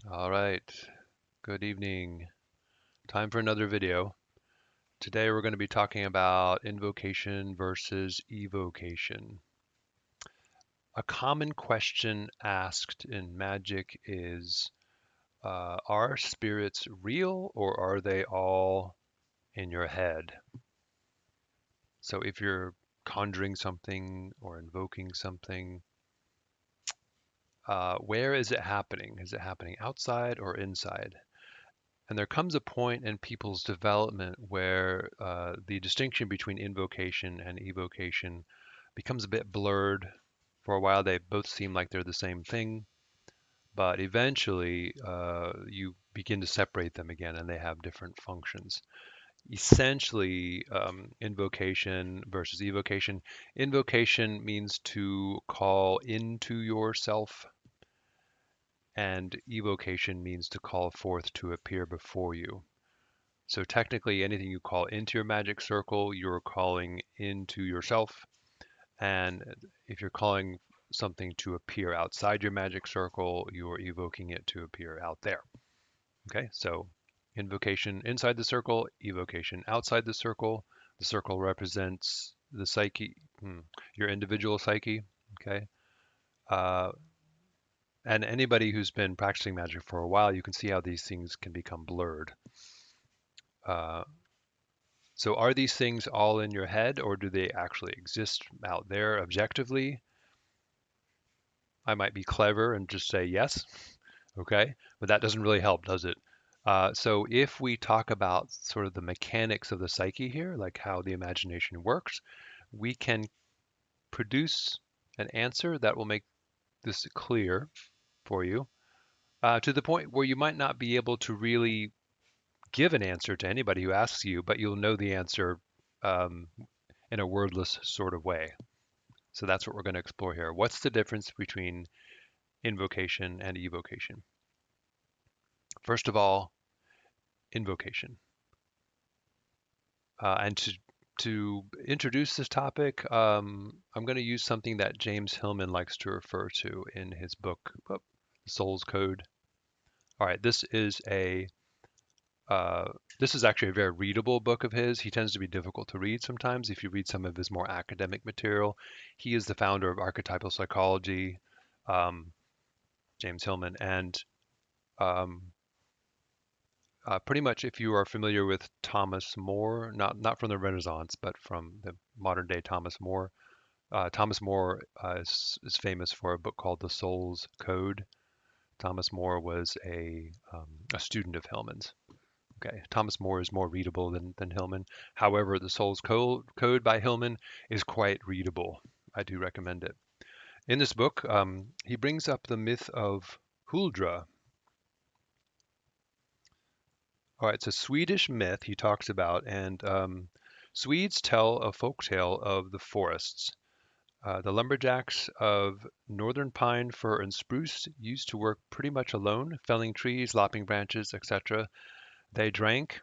All right, good evening. Time for another video. Today we're going to be talking about invocation versus evocation. A common question asked in magic is, are spirits real or are they all in your head? So if you're conjuring something or invoking something, where is it happening? Is it happening outside or inside? And there comes a point in people's development where the distinction between invocation and evocation becomes a bit blurred. For a while, they both seem like they're the same thing, but eventually you begin to separate them again and they have different functions. Essentially, invocation versus evocation. Invocation means to call into yourself, and evocation means to call forth to appear before you. So technically, anything you call into your magic circle, you're calling into yourself. And if you're calling something to appear outside your magic circle, you're evoking it to appear out there. Okay, so invocation inside the circle, evocation outside the circle. The circle represents the psyche, your individual psyche. Okay, uh, and anybody who's been practicing magic for a while, you can see how these things can become blurred. Uh, So are these things all in your head or do they actually exist out there objectively? I might be clever and just say yes, okay, but that doesn't really help, does it? So if we talk about sort of the mechanics of the psyche here, like how the imagination works, we can produce an answer that will make this clear for you to the point where you might not be able to really give an answer to anybody who asks you, but you'll know the answer um, in a wordless sort of way. So that's what we're going to explore here. What's the difference between invocation and evocation? First of all, invocation. And to introduce this topic, I'm going to use something that James Hillman likes to refer to in his book, Soul's Code. All right, uh, this is actually a very readable book of his. He tends to be difficult to read sometimes if you read some of his more academic material. He is the founder of archetypal psychology, um, James Hillman, and um, pretty much, if you are familiar with Thomas More, not from the Renaissance, but from the modern day Thomas More, Thomas More is famous for a book called The Soul's Code. Thomas More was a student of Hillman's. Okay, Thomas More is more readable than Hillman. However, The Code by Hillman is quite readable. I do recommend it. In this book, he brings up the myth of Huldra. All right, it's a Swedish myth he talks about, and Swedes tell a folk tale of the forests. The lumberjacks of northern pine, fir, and spruce used to work pretty much alone, felling trees, lopping branches, etc. They drank.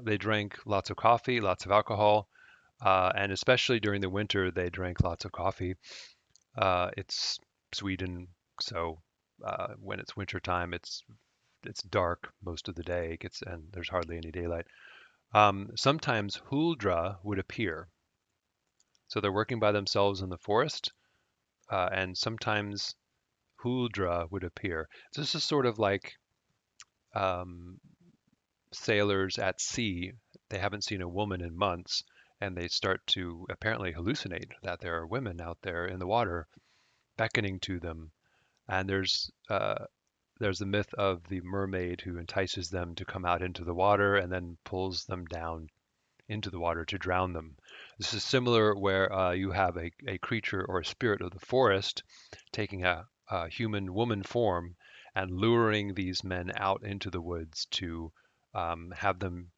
They drank lots of coffee, lots of alcohol, and especially during the winter, they drank lots of coffee. It's Sweden, so when it's winter time, it's dark most of the day. And there's hardly any daylight. Sometimes Huldra would appear. So they're working by themselves in the forest, and sometimes Huldra would appear. So this is sort of like um, sailors at sea. They haven't seen a woman in months, and they start to apparently hallucinate that there are women out there in the water beckoning to them. And there's the myth of the mermaid who entices them to come out into the water and then pulls them down into the water to drown them. This is similar where you have a creature or a spirit of the forest taking a human woman form and luring these men out into the woods to have them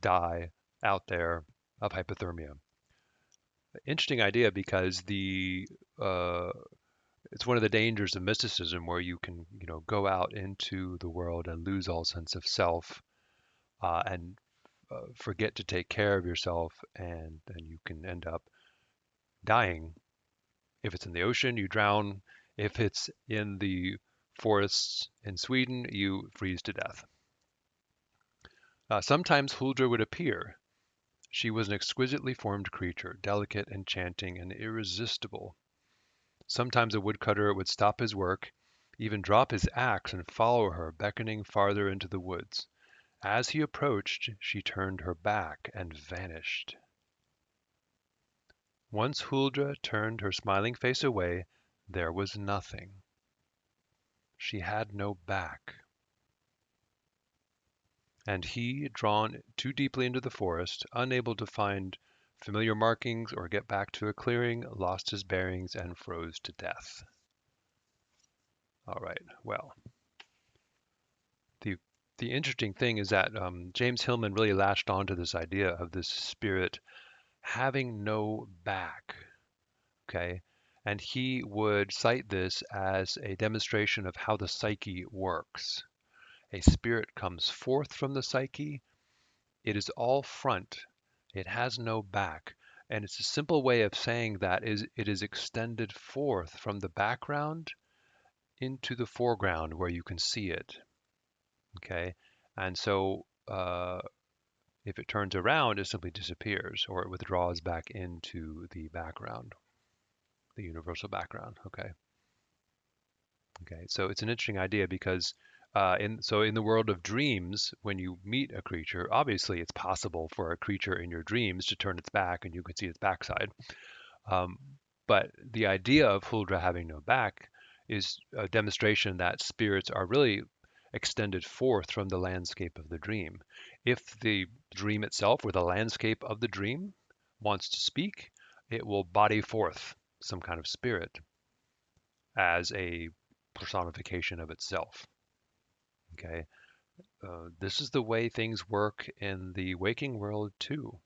die out there of hypothermia. Interesting idea because the it's one of the dangers of mysticism where you can go out into the world and lose all sense of self and forget to take care of yourself, and then you can end up dying. If it's in the ocean, you drown. If it's in the forests in Sweden, you freeze to death. Sometimes Huldra would appear. She was an exquisitely formed creature, delicate, enchanting, and irresistible. Sometimes a woodcutter would stop his work, even drop his axe and follow her, beckoning farther into the woods. As he approached, she turned her back and vanished. Once Huldra turned her smiling face away, there was nothing. She had no back. And he, drawn too deeply into the forest, unable to find familiar markings or get back to a clearing, lost his bearings and froze to death. All right, well, the the interesting thing is that James Hillman really latched onto this idea of this spirit having no back. Okay, and he would cite this as a demonstration of how the psyche works. A spirit comes forth from the psyche. It is all front. It has no back. And it's a simple way of saying that is it is extended forth from the background into the foreground where you can see it. Okay. And so if it turns around, it simply disappears or it withdraws back into the background, the universal background. Okay. Okay. So it's an interesting idea because in the world of dreams, when you meet a creature, obviously it's possible for a creature in your dreams to turn its back and you can see its backside. Um, but the idea of Huldra having no back is a demonstration that spirits are really extended forth from the landscape of the dream. If the dream itself or the landscape of the dream wants to speak, it will body forth some kind of spirit as a personification of itself. Okay, this is the way things work in the waking world too.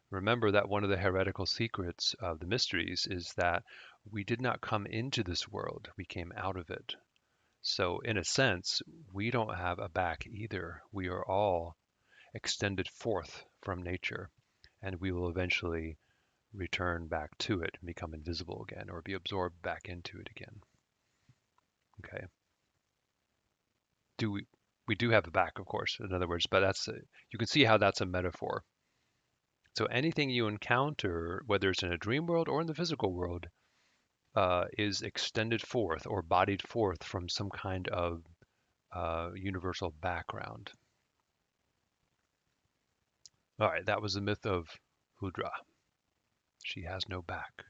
Remember that one of the heretical secrets of the mysteries is that we did not come into this world, we came out of it. So, in a sense, we don't have a back either. We are all extended forth from nature, and we will eventually return back to it and become invisible again or be absorbed back into it again. Okay. Do we do have a back, of course, in other words, but you can see how that's a metaphor. So anything you encounter, whether it's in a dream world or in the physical world, is extended forth or bodied forth from some kind of universal background. All right, that was the myth of Hudra. She has no back.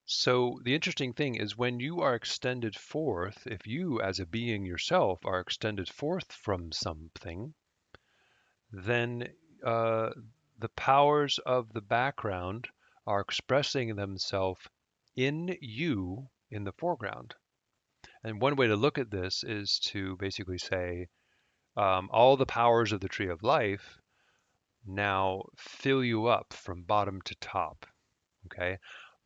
So the interesting thing is when you are extended forth, if you as a being yourself are extended forth from something, then uh, the powers of the background are expressing themselves in you in the foreground. And one way to look at this is to basically say all the powers of the tree of life now fill you up from bottom to top. Okay.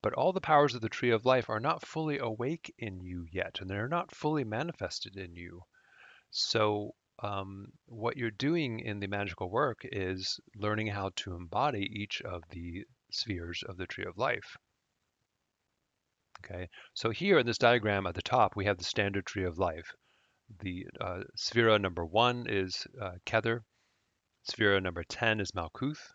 But all the powers of the tree of life are not fully awake in you yet, and they're not fully manifested in you. So, what you're doing in the magical work is learning how to embody each of the spheres of the tree of life. Okay, so here in this diagram at the top, we have the standard tree of life. The sphera number 1 is Kether, sphera number 10 is Malkuth.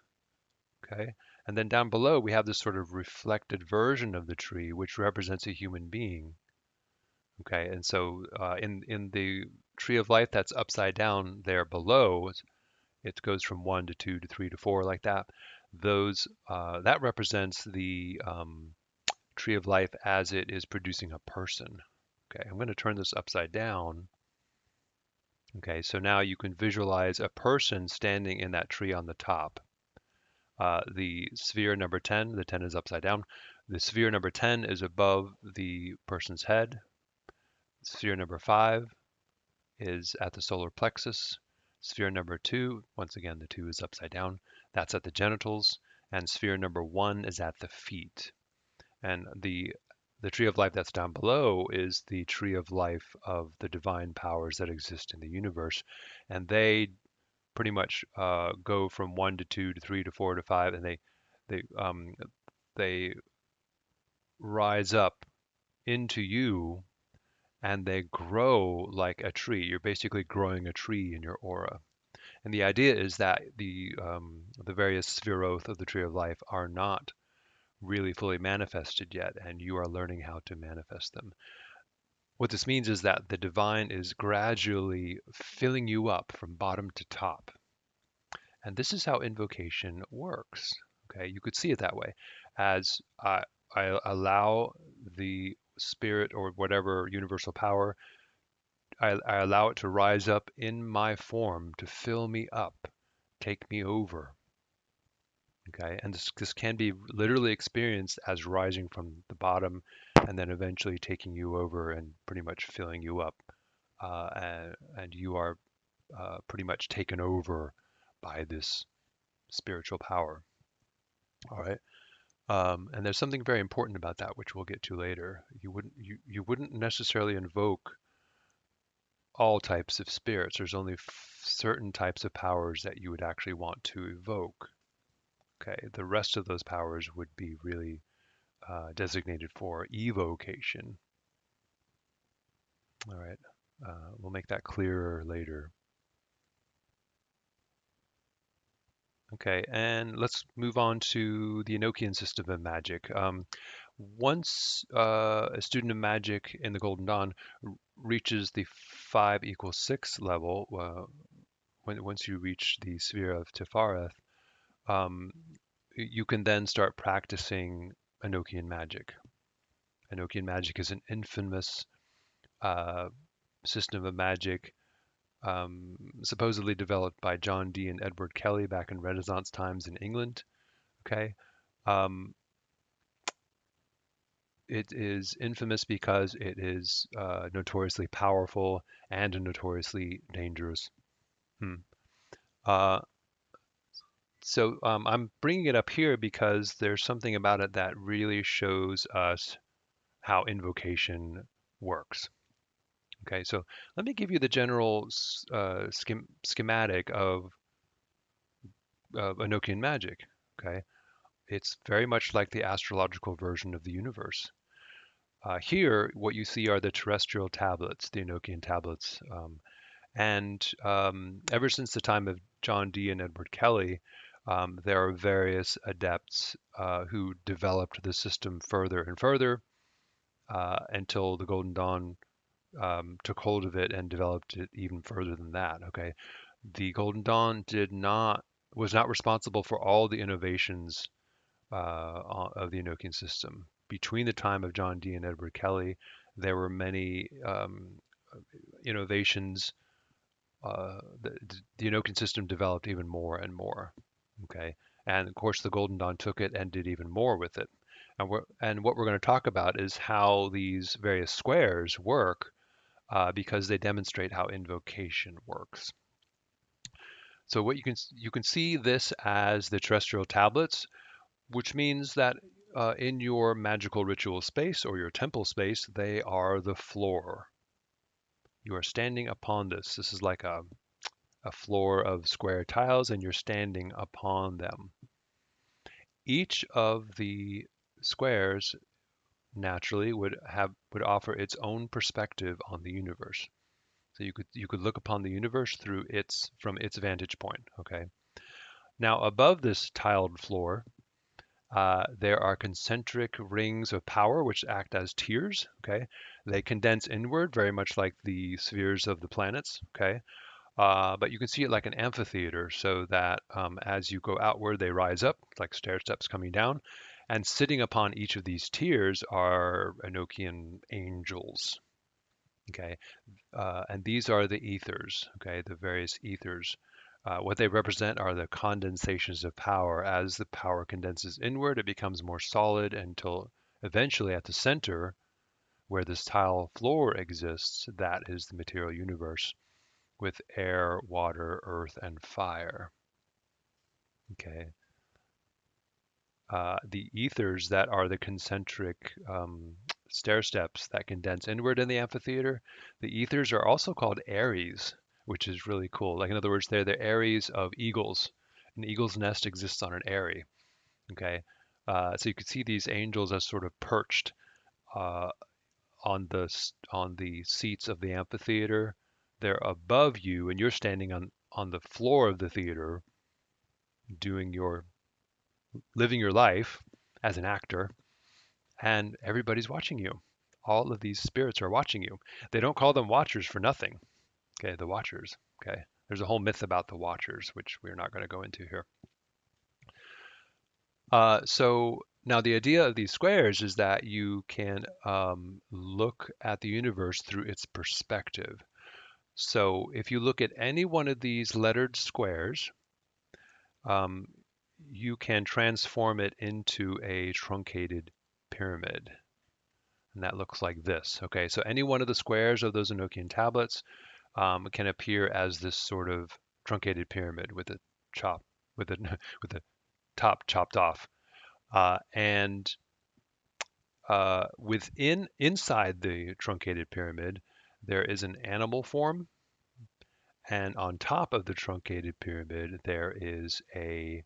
Okay, and then down below, we have this sort of reflected version of the tree, which represents a human being. Okay, and so in the tree of life that's upside down there below, it goes from 1 to 2 to 3 to 4 like that. Those that represents the tree of life as it is producing a person. Okay, I'm going to turn this upside down. Okay, so now you can visualize a person standing in that tree on the top. The sphere number 10, the 10 is upside down. The sphere number 10 is above the person's head. Sphere number 5 is at the solar plexus. Sphere number 2, once again, the 2 is upside down. That's at the genitals. And sphere number 1 is at the feet. And the tree of life that's down below is the tree of life of the divine powers that exist in the universe. And they pretty much go from 1 to 2 to 3 to 4 to 5, and they rise up into you and they grow like a tree. You're basically growing a tree in your aura. And the idea is that the various spheroth of the tree of life are not really fully manifested yet, and you are learning how to manifest them. What this means is that the divine is gradually filling you up from bottom to top. And this is how invocation works. Okay, you could see it that way, as I allow the spirit or whatever universal power, I allow it to rise up in my form to fill me up, take me over. Okay, and this can be literally experienced as rising from the bottom and then eventually taking you over and pretty much filling you up. And you are pretty much taken over by this spiritual power. All right. And there's something very important about that, which we'll get to later. You wouldn't necessarily invoke all types of spirits. There's only certain types of powers that you would actually want to evoke. Okay, the rest of those powers would be really designated for evocation. All right, we'll make that clearer later. Okay, and let's move on to the Enochian system of magic. Once a student of magic in the Golden Dawn reaches the 5 = 6 level, once you reach the sphere of Tefareth, um, you can then start practicing Enochian magic. Enochian magic is an infamous uh, system of magic supposedly developed by John Dee and Edward Kelly back in Renaissance times in England. Okay. Um, it is infamous because it is notoriously powerful and notoriously dangerous. Hmm. Uh, so I'm bringing it up here because there's something about it that really shows us how invocation works. Okay, so let me give you the general schematic of Enochian magic. Okay, it's very much like the astrological version of the universe. Here, what you see are the terrestrial tablets, the Enochian tablets. And ever since the time of John Dee and Edward Kelly, there are various adepts who developed the system further and further until the Golden Dawn took hold of it and developed it even further than that. Okay, the Golden Dawn was not responsible for all the innovations of the Enochian system. Between the time of John Dee and Edward Kelly, there were many innovations. The Enochian system developed even more and more. Okay, and of course the Golden Dawn took it and did even more with it. And what we're going to talk about is how these various squares work because they demonstrate how invocation works. So what you can see this as the terrestrial tablets, which means that in your magical ritual space or your temple space, they are the floor. You are standing upon this. This is like a floor of square tiles, and you're standing upon them. Each of the squares naturally would offer its own perspective on the universe. So you could look upon the universe from its vantage point. Okay. Now above this tiled floor, there are concentric rings of power which act as tiers. Okay, they condense inward, very much like the spheres of the planets. Okay, but you can see it like an amphitheater, so that as you go outward, they rise up like stair steps coming down. And sitting upon each of these tiers are Enochian angels. Okay, and these are the ethers. Okay, the various ethers. What they represent are the condensations of power. As the power condenses inward, it becomes more solid until eventually at the center, where this tile floor exists, that is the material universe with air, water, earth, and fire. Okay. The ethers that are the concentric stair steps that condense inward in the amphitheater, the ethers are also called Aries, which is really cool. Like in other words, they're the Aries of eagles. An eagle's nest exists on an eyrie. Okay. So you could see these angels as sort of perched uh, on the seats of the amphitheater. They're above you, and you're standing on the floor of the theater, doing your living your life as an actor, and everybody's watching you. All of these spirits are watching you. They don't call them watchers for nothing. Okay, the watchers. Okay, there's a whole myth about the watchers, which we're not going to go into here. So now the idea of these squares is that you can look at the universe through its perspective. So if you look at any one of these lettered squares, um, you can transform it into a truncated pyramid. And that looks like this. Okay, so any one of the squares of those Enochian tablets can appear as this sort of truncated pyramid with a chop, with a with the top chopped off. And inside the truncated pyramid, there is an animal form, and on top of the truncated pyramid, there is a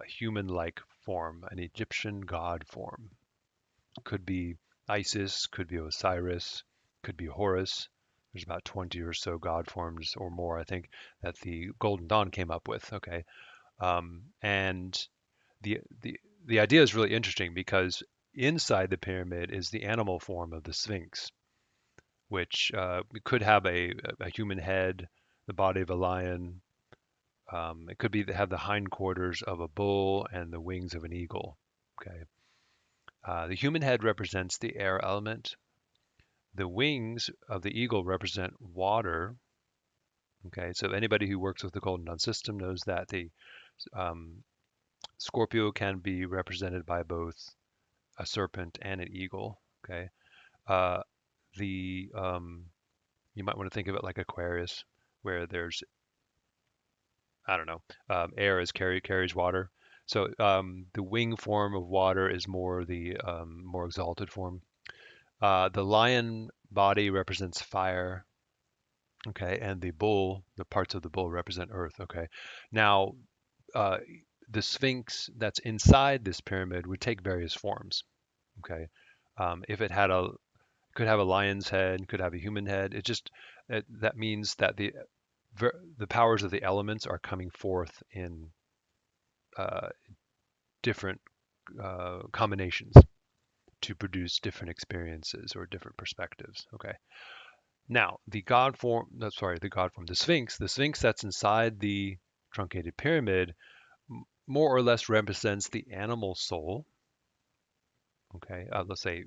human-like form, an Egyptian god form. Could be Isis, could be Osiris, could be Horus. There's about 20 or so god forms or more, I think, that the Golden Dawn came up with. Okay, and the the the idea is really interesting because inside the pyramid is the animal form of the Sphinx, which could have a human head, the body of a lion. It could be have the hindquarters of a bull and the wings of an eagle. Okay. The human head represents the air element. The wings of the eagle represent water. Okay, so anybody who works with the Golden Dawn system knows that the um, Scorpio can be represented by both a serpent and an eagle. Okay, uh, the you might want to think of it like Aquarius, where there's I don't know, air is carries water. So the wing form of water is more the more exalted form. The lion body represents fire. Okay, and the bull, the parts of the bull represent earth. Okay, now uh, the sphinx that's inside this pyramid would take various forms. Okay, if it had a could have a lion's head, could have a human head. That means that the powers of the elements are coming forth in uh, different combinations to produce different experiences or different perspectives. Okay. Now, the god form, no, sorry, the god form, the Sphinx that's inside the truncated pyramid, more or less represents the animal soul. Okay, let's say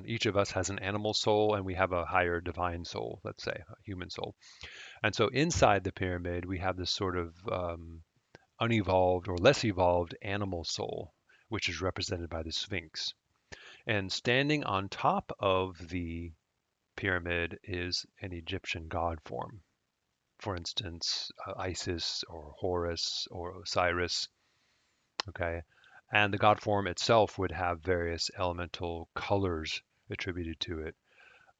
each of us has an animal soul, and we have a higher divine soul, let's say a human soul. And so inside the pyramid, we have this sort of unevolved or less evolved animal soul, which is represented by the Sphinx. And standing on top of the pyramid is an Egyptian god form. For instance, Isis or Horus or Osiris. Okay. And the god form itself would have various elemental colors attributed to it.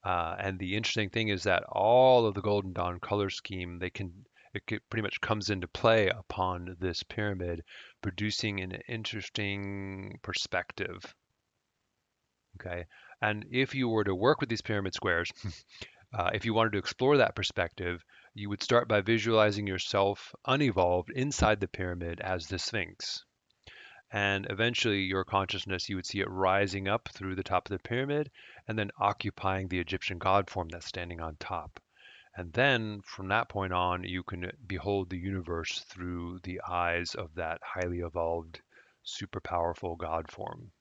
And the interesting thing is that all of the Golden Dawn color scheme, pretty much comes into play upon this pyramid, producing an interesting perspective. Okay. And if you were to work with these pyramid squares, if you wanted to explore that perspective, you would start by visualizing yourself unevolved inside the pyramid as the Sphinx. And eventually, your consciousness, you would see it rising up through the top of the pyramid and then occupying the Egyptian god form that's standing on top. And then from that point on, you can behold the universe through the eyes of that highly evolved, super powerful god form.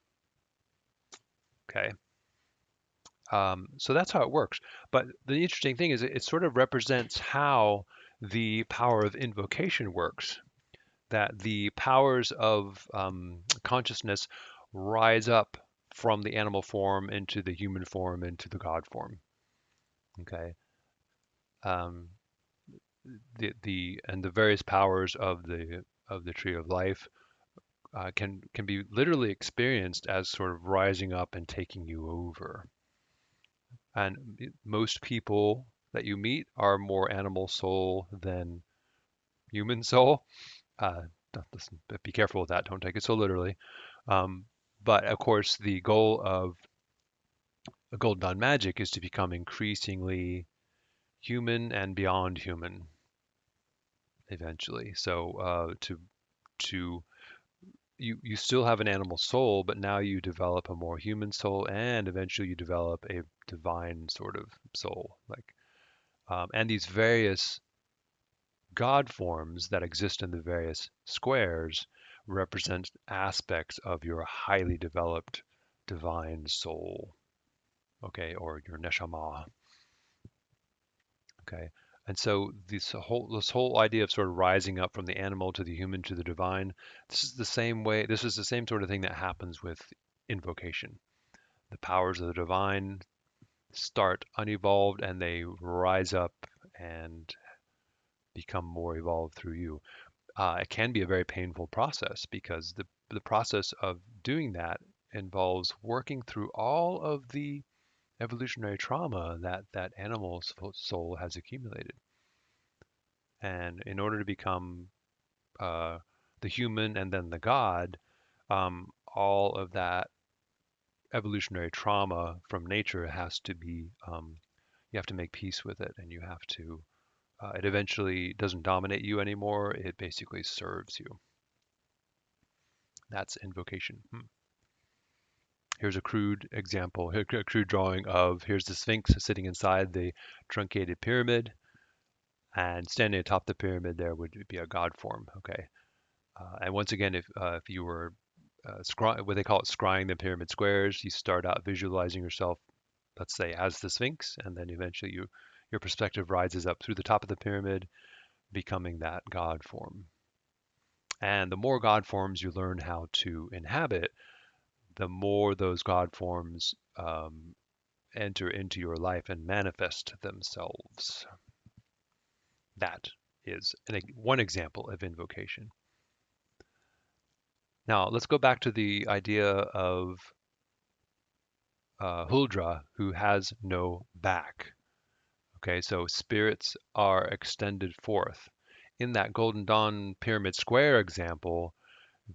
Okay. So that's how it works. But the interesting thing is it sort of represents how the power of invocation works, that the powers of consciousness rise up from the animal form into the human form into the God form. Okay. Um, the various powers of the tree of life can be literally experienced as sort of rising up and taking you over. And most people that you meet are more animal soul than human soul. Uh, be careful with that. Don't take it so literally. Um, but of course, the goal of A Golden Dawn magic is to become increasingly human and beyond human eventually. So to you still have an animal soul, but now you develop a more human soul, and eventually you develop a divine sort of soul. And these various God forms that exist in the various squares represent aspects of your highly developed divine soul, okay, or your neshama, okay. And so this whole idea of sort of rising up from the animal to the human to the divine, this is the same sort of thing that happens with invocation. The powers of the divine start unevolved and they rise up and become more evolved through you. It can be a very painful process because the process of doing that involves working through all of the evolutionary trauma that that animal's soul has accumulated. And in order to become uh, the human and then the god, all of that evolutionary trauma from nature has to be, you have to make peace with it, and you have to, it eventually doesn't dominate you anymore. It basically serves you. That's invocation. Here's a crude example, a crude drawing of, here's the Sphinx sitting inside the truncated pyramid, and standing atop the pyramid there would be a god form. Okay, and once again, if you were what they call it, scrying the pyramid squares, you start out visualizing yourself, let's say, as the Sphinx, and then eventually your perspective rises up through the top of the pyramid, becoming that god form. And the more god forms you learn how to inhabit, the more those god forms enter into your life and manifest themselves. That is one example of invocation. Now, let's go back to the idea of Huldra, who has no back. Okay, so spirits are extended forth. In that Golden Dawn Pyramid Square example,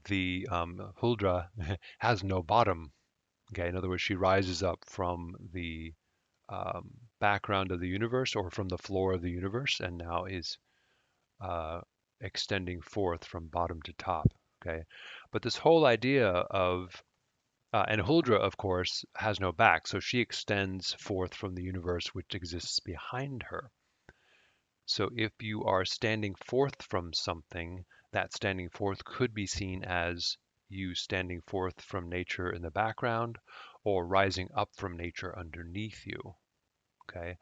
the Huldra has no bottom. Okay, in other words, she rises up from the background of the universe or from the floor of the universe and now is uh, extending forth from bottom to top. Okay, but this whole idea of and Huldra, of course, has no back, so she extends forth from the universe which exists behind her. So if you are standing forth from something, that standing forth could be seen as you standing forth from nature in the background or rising up from nature underneath you. Okay.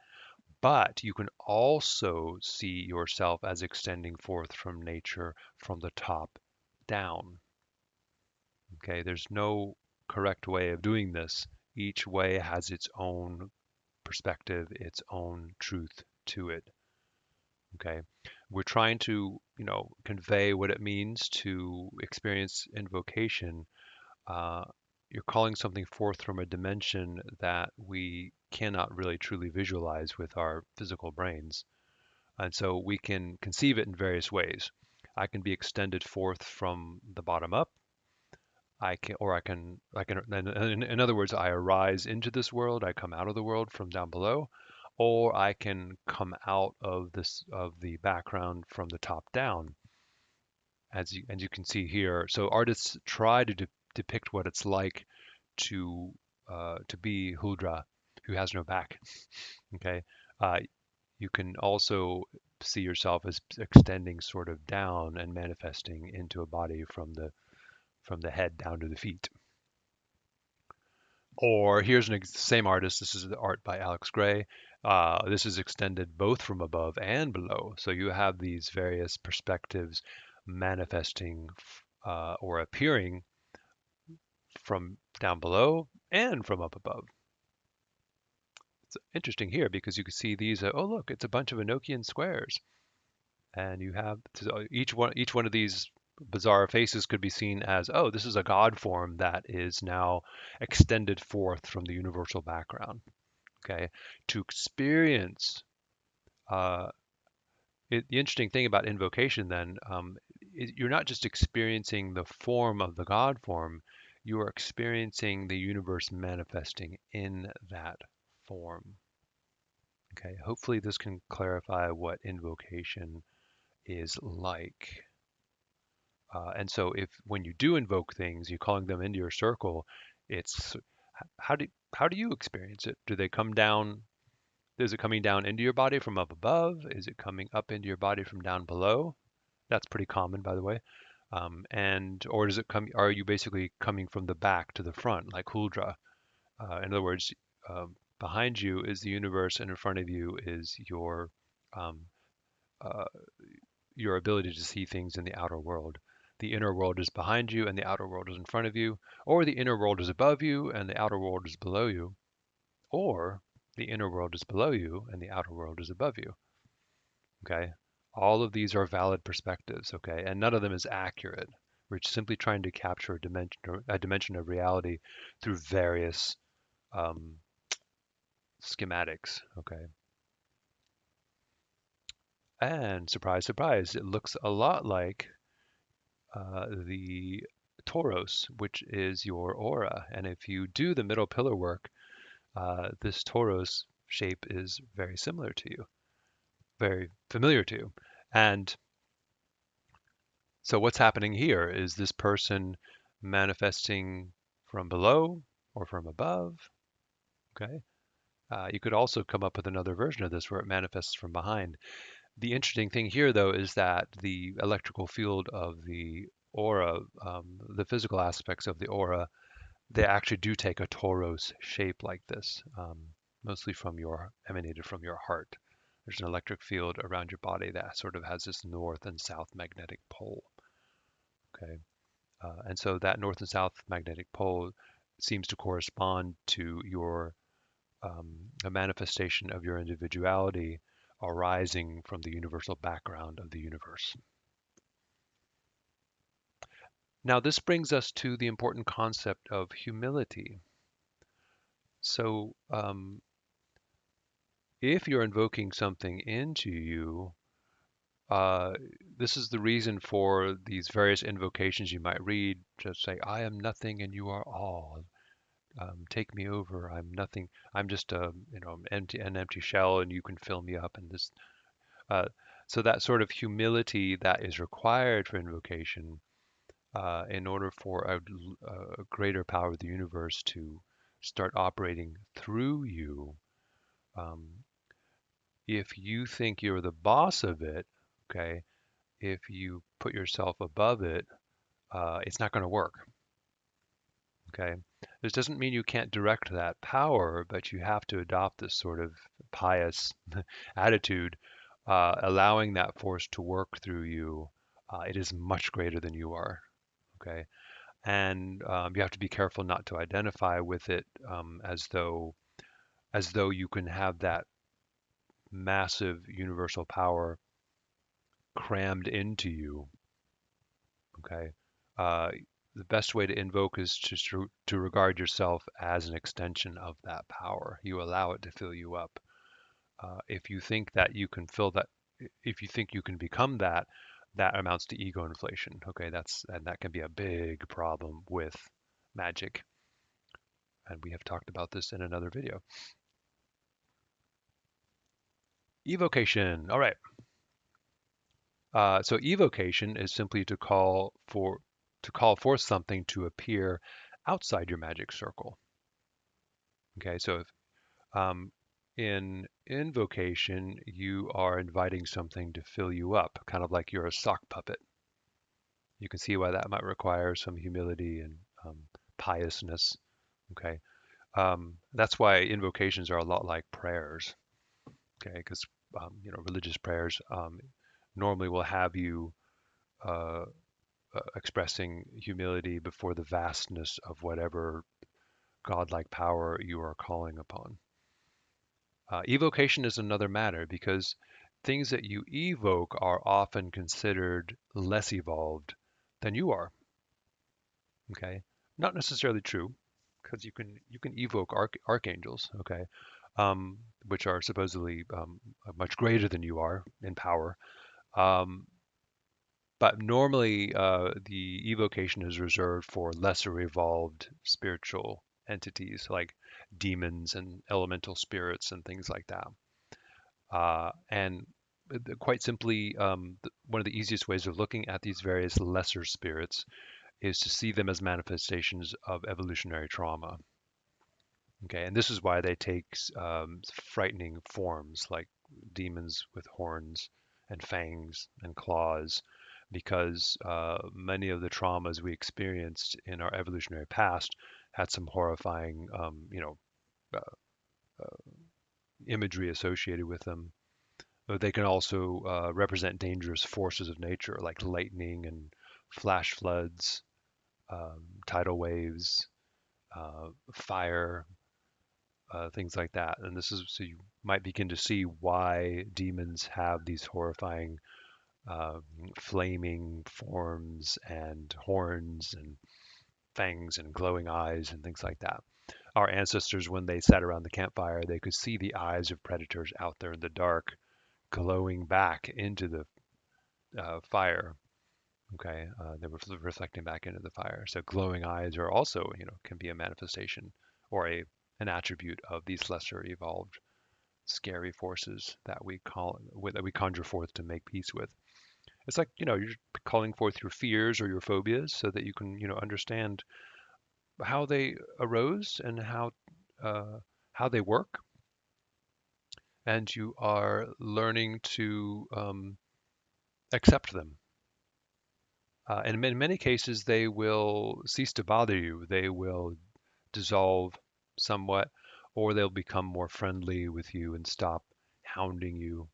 But you can also see yourself as extending forth from nature from the top down. Okay. There's no correct way of doing this. Each way has its own perspective, its own truth to it. Okay. We're trying to, convey what it means to experience invocation. Uh, you're calling something forth from a dimension that we cannot really truly visualize with our physical brains. And so we can conceive it in various ways. I can be extended forth from the bottom up. In other words, I arise into this world, I come out of the world from down below, or I can come out of the background from the top down, as you can see here. So artists try to depict what it's like to be Huldra, who has no back. Okay, uh, you can also see yourself as extending sort of down and manifesting into a body from the head down to the feet. Or here's same artist. This is the art by Alex Gray. This is extended both from above and below. So you have these various perspectives manifesting or appearing from down below and from up above. It's interesting here because you can see these. Oh, look, it's a bunch of Enochian squares, and you have each one of these bizarre faces could be seen as, oh, this is a god form that is now extended forth from the universal background. Okay, to experience uh, the interesting thing about invocation then, you're not just experiencing the form of the god form, you are experiencing the universe manifesting in that form. Okay, hopefully this can clarify what invocation is like. And so if when you do invoke things, you're calling them into your circle, it's how do you experience it? Do they come down? Is it coming down into your body from up above? Is it coming up into your body from down below? That's pretty common, by the way. And or does it come? Are you basically coming from the back to the front, like Huldra? In other words, behind you is the universe, and in front of you is um, uh, your ability to see things in the outer world. The inner world is behind you, and the outer world is in front of you, or the inner world is above you, and the outer world is below you, or the inner world is below you, and the outer world is above you. Okay, all of these are valid perspectives. Okay, and none of them is accurate. We're simply trying to capture a dimension of reality through various um, schematics. Okay, and surprise, surprise, it looks a lot like the Tauros, which is your aura. And if you do the middle pillar work, this Tauros shape is very similar to you, very familiar to you. And so what's happening here is this person manifesting from below or from above. Okay. You could also come up with another version of this where it manifests from behind. The interesting thing here, though, is that the electrical field of the aura, the physical aspects of the aura, they actually do take a torus shape like this, mostly emanated from your heart. There's an electric field around your body that sort of has this north and south magnetic pole. Okay, and so that north and south magnetic pole seems to correspond to your a manifestation of your individuality arising from the universal background of the universe. Now, this brings us to the important concept of humility. So, if you're invoking something into you, uh, this is the reason for these various invocations you might read. Just say, I am nothing and you are all. Take me over. I'm nothing. I'm just an empty shell, and you can fill me up. And this, uh, so that sort of humility that is required for invocation, in order for a greater power of the universe to start operating through you. Um, if you think you're the boss of it, okay, if you put yourself above it, it's not going to work. Okay, this doesn't mean you can't direct that power, but you have to adopt this sort of pious attitude, allowing that force to work through you. It is much greater than you are. Okay, and you have to be careful not to identify with it as though you can have that massive universal power crammed into you. Okay. Uh, the best way to invoke is to regard yourself as an extension of that power. You allow it to fill you up. If you think that you can fill that, if you think you can become that, that amounts to ego inflation. Okay, and that can be a big problem with magic. And we have talked about this in another video. Evocation. All right. So evocation is simply to call forth something to appear outside your magic circle. Okay, so if, in invocation, you are inviting something to fill you up, kind of like you're a sock puppet. You can see why that might require some humility and piousness. Okay, that's why invocations are a lot like prayers. Okay, because religious prayers normally will have you uh, expressing humility before the vastness of whatever godlike power you are calling upon. Evocation is another matter because things that you evoke are often considered less evolved than you are. Okay, not necessarily true because you can evoke archangels. Okay, which are supposedly much greater than you are in power. Um, But normally, the evocation is reserved for lesser evolved spiritual entities like demons and elemental spirits and things like that. And quite simply, one of the easiest ways of looking at these various lesser spirits is to see them as manifestations of evolutionary trauma. Okay, and this is why they take frightening forms like demons with horns and fangs and claws, because many of the traumas we experienced in our evolutionary past had some horrifying, uh, uh, imagery associated with them. But they can also represent dangerous forces of nature like lightning and flash floods, tidal waves, fire, things like that. And this is so you might begin to see why demons have these horrifying uh, flaming forms and horns and fangs and glowing eyes and things like that. Our ancestors, when they sat around the campfire, they could see the eyes of predators out there in the dark glowing back into the fire. Okay, they were reflecting back into the fire. So glowing eyes are also, can be a manifestation or an attribute of these lesser evolved scary forces that we conjure forth to make peace with. It's like, you're calling forth your fears or your phobias so that you can, understand how they arose and how they work, and you are learning to accept them. And in many cases, they will cease to bother you. They will dissolve somewhat, or they'll become more friendly with you and stop hounding you.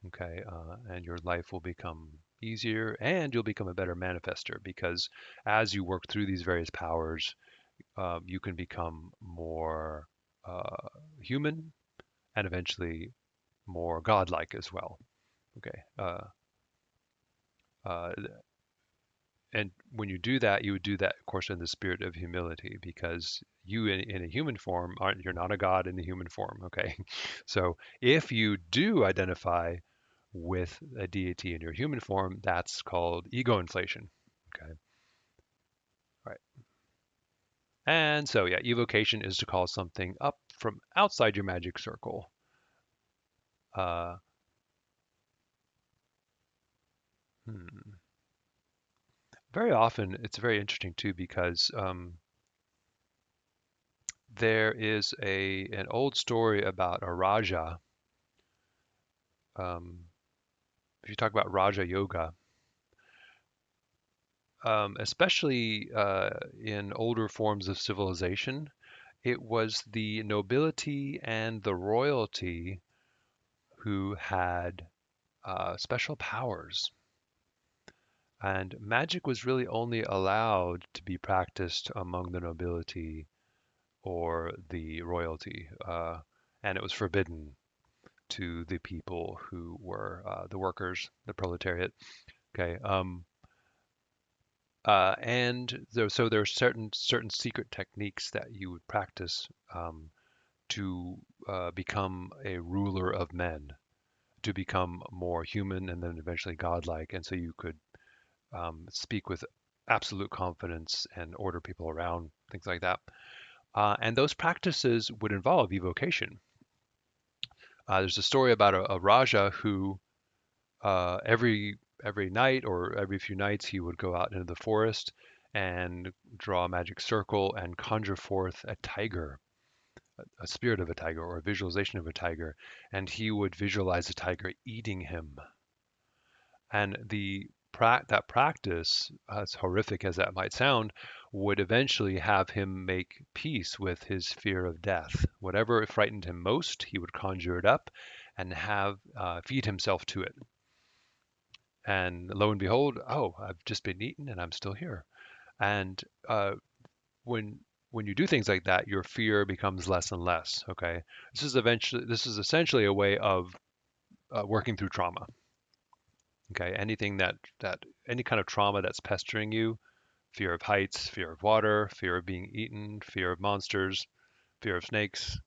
Okay, and your life will become easier, and you'll become a better manifester because as you work through these various powers, you can become more uh, human and eventually more godlike as well. Okay, uh, and when you do that, you would do that, of course, in the spirit of humility, because you in a human form aren't you're not a god in a human form. Okay, so if you do identify with a deity in your human form, that's called ego inflation. Okay, right. And so yeah, evocation is to call something up from outside your magic circle. Uh, hmm. Very often, it's very interesting too because there is an old story about a Raja. Um, if you talk about Raja Yoga, especially in older forms of civilization, it was the nobility and the royalty who had special powers. And magic was really only allowed to be practiced among the nobility or the royalty, and it was forbidden to the people who were the workers, the proletariat. Okay, so there are certain secret techniques that you would practice to become a ruler of men, to become more human, and then eventually godlike, and so you could speak with absolute confidence and order people around, things like that. And those practices would involve evocation. There's a story about a Raja who every night or every few nights he would go out into the forest and draw a magic circle and conjure forth a tiger, a spirit of a tiger or a visualization of a tiger, and he would visualize the tiger eating him. And that practice, as horrific as that might sound, would eventually have him make peace with his fear of death. Whatever frightened him most, he would conjure it up and have feed himself to it. And lo and behold, oh, I've just been eaten and I'm still here. And when when you do things like that, your fear becomes less and less. Okay, this is essentially a way of working through trauma. Okay, anything that any kind of trauma that's pestering you, fear of heights, fear of water, fear of being eaten, fear of monsters, fear of snakes,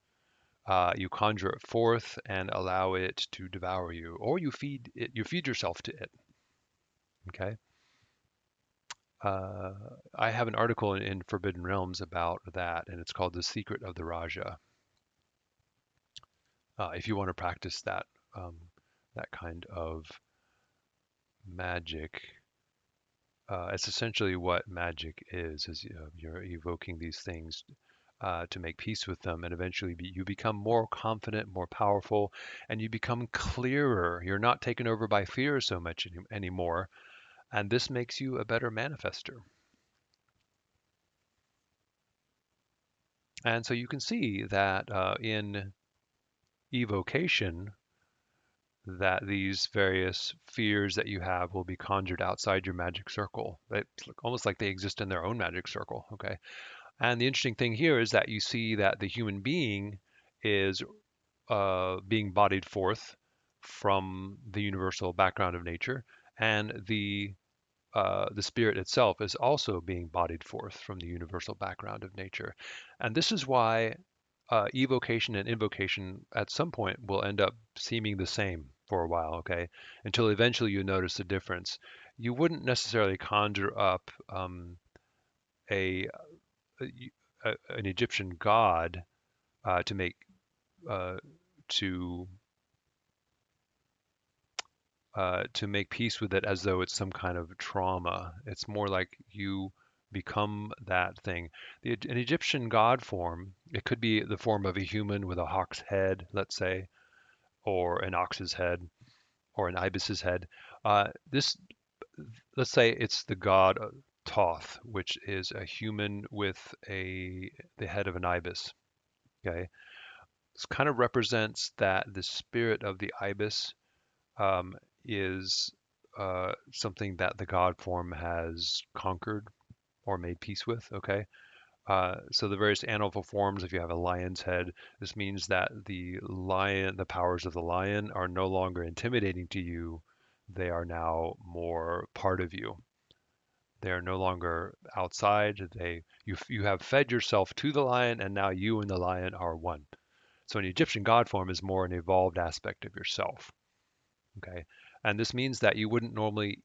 you conjure it forth and allow it to devour you, or you feed yourself to it. Okay. Uh, I have an article in Forbidden Realms about that, and it's called The Secret of the Raja. If you want to practice um, that kind of magic, it's essentially what magic is you're evoking these things to make peace with them, and eventually you become more confident, more powerful, and you become clearer. You're not taken over by fear so much anymore, and this makes you a better manifester. And so you can see that in evocation, that these various fears that you have will be conjured outside your magic circle. It's almost like they exist in their own magic circle. Okay. And the interesting thing here is that you see that the human being is being bodied forth from the universal background of nature, and the spirit itself is also being bodied forth from the universal background of nature. And this is why evocation and invocation at some point will end up seeming the same for a while, okay? Until eventually you notice the difference. You wouldn't necessarily conjure up a, an Egyptian god to make uh, to to make peace with it as though it's some kind of trauma. It's more like you become that thing. An Egyptian god form, it could be the form of a human with a hawk's head, let's say, or an ox's head, or an ibis's head. This, let's say, it's the god Thoth, which is a human with the head of an ibis. Okay, this kind of represents that the spirit of the ibis um, is something that the god form has conquered or made peace with. Okay, so the various animal forms, if you have a lion's head, this means that the powers of the lion are no longer intimidating to you. They are now more part of you. They are no longer outside. You have fed yourself to the lion, and now you and the lion are one. So an Egyptian god form is more an evolved aspect of yourself. Okay, and this means that you wouldn't normally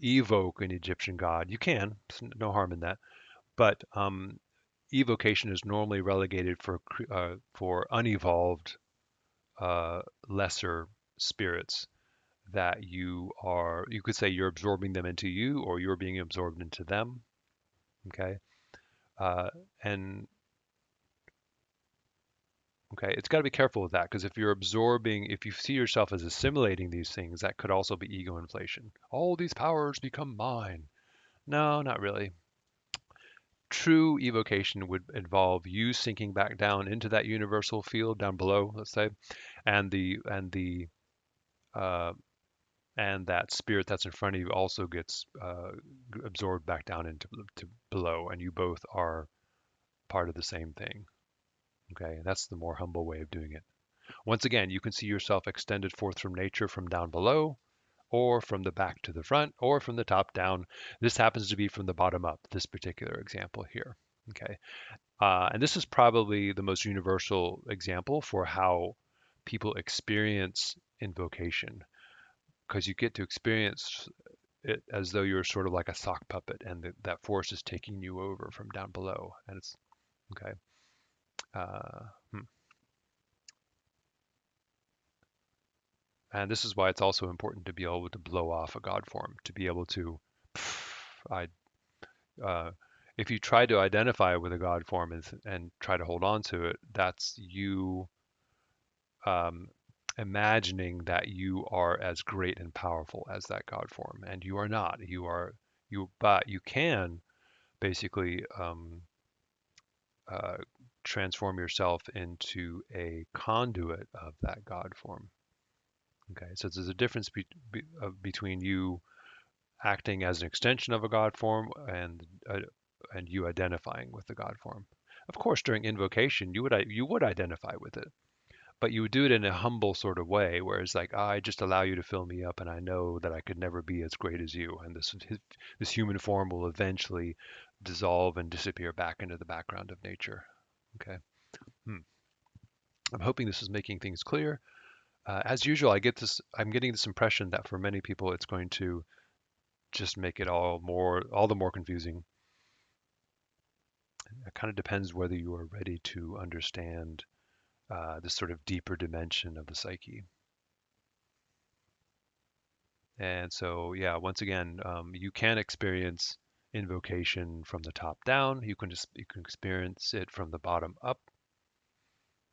evoke an Egyptian god. You can, no harm in that, but evocation is normally relegated for unevolved, lesser spirits that you could say you're absorbing them into you, or you're being absorbed into them. Okay, uh, and okay, it's got to be careful with that, because if you see yourself as assimilating these things, that could also be ego inflation. All these powers become mine. No, not really. True evocation would involve you sinking back down into that universal field down below, let's say, and the uh, and that spirit that's in front of you also gets absorbed back down into below, and you both are part of the same thing. Okay, that's the more humble way of doing it. Once again, you can see yourself extended forth from nature from down below, or from the back to the front, or from the top down. This happens to be from the bottom up, this particular example here. Okay, and this is probably the most universal example for how people experience invocation, because you get to experience it as though you're sort of like a sock puppet, and that force is taking you over from down below. And it's okay. Uh, hmm. And this is why it's also important to be able to blow off a God form, to be able to, I, uh, if you try to identify with a God form and try to hold on to it, that's you um, imagining that you are as great and powerful as that God form, and you are not. But you can basically uh, transform yourself into a conduit of that God form. Okay, so there's a difference between you acting as an extension of a God form and you identifying with the God form. Of course, during invocation, you would identify with it, but you would do it in a humble sort of way, where it's like, I just allow you to fill me up, and I know that I could never be as great as you, and this human form will eventually dissolve and disappear back into the background of nature. Okay. Hmm. I'm hoping this is making things clear. As usual, I'm getting this impression that for many people, it's going to just make it all the more confusing. It kind of depends whether you are ready to understand this sort of deeper dimension of the psyche. And so, yeah, once again, you can experience invocation from the top down. You can experience it from the bottom up,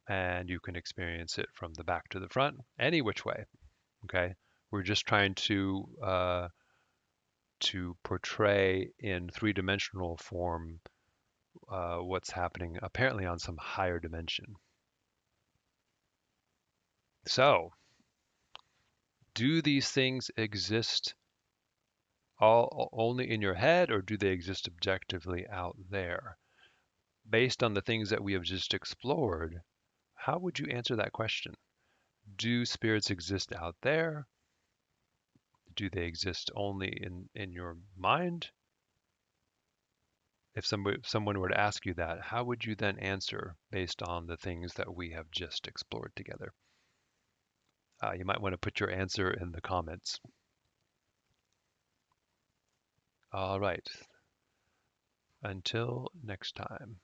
and you can experience it from the back to the front, any which way. Okay, we're just trying to portray in three-dimensional form what's happening apparently on some higher dimension. So, do these things exist all only in your head, or do they exist objectively out there? Based on the things that we have just explored, how would you answer that question? Do spirits exist out there? Do they exist only in your mind? If someone were to ask you that, how would you then answer based on the things that we have just explored together? You might want to put your answer in the comments. All right. Until next time.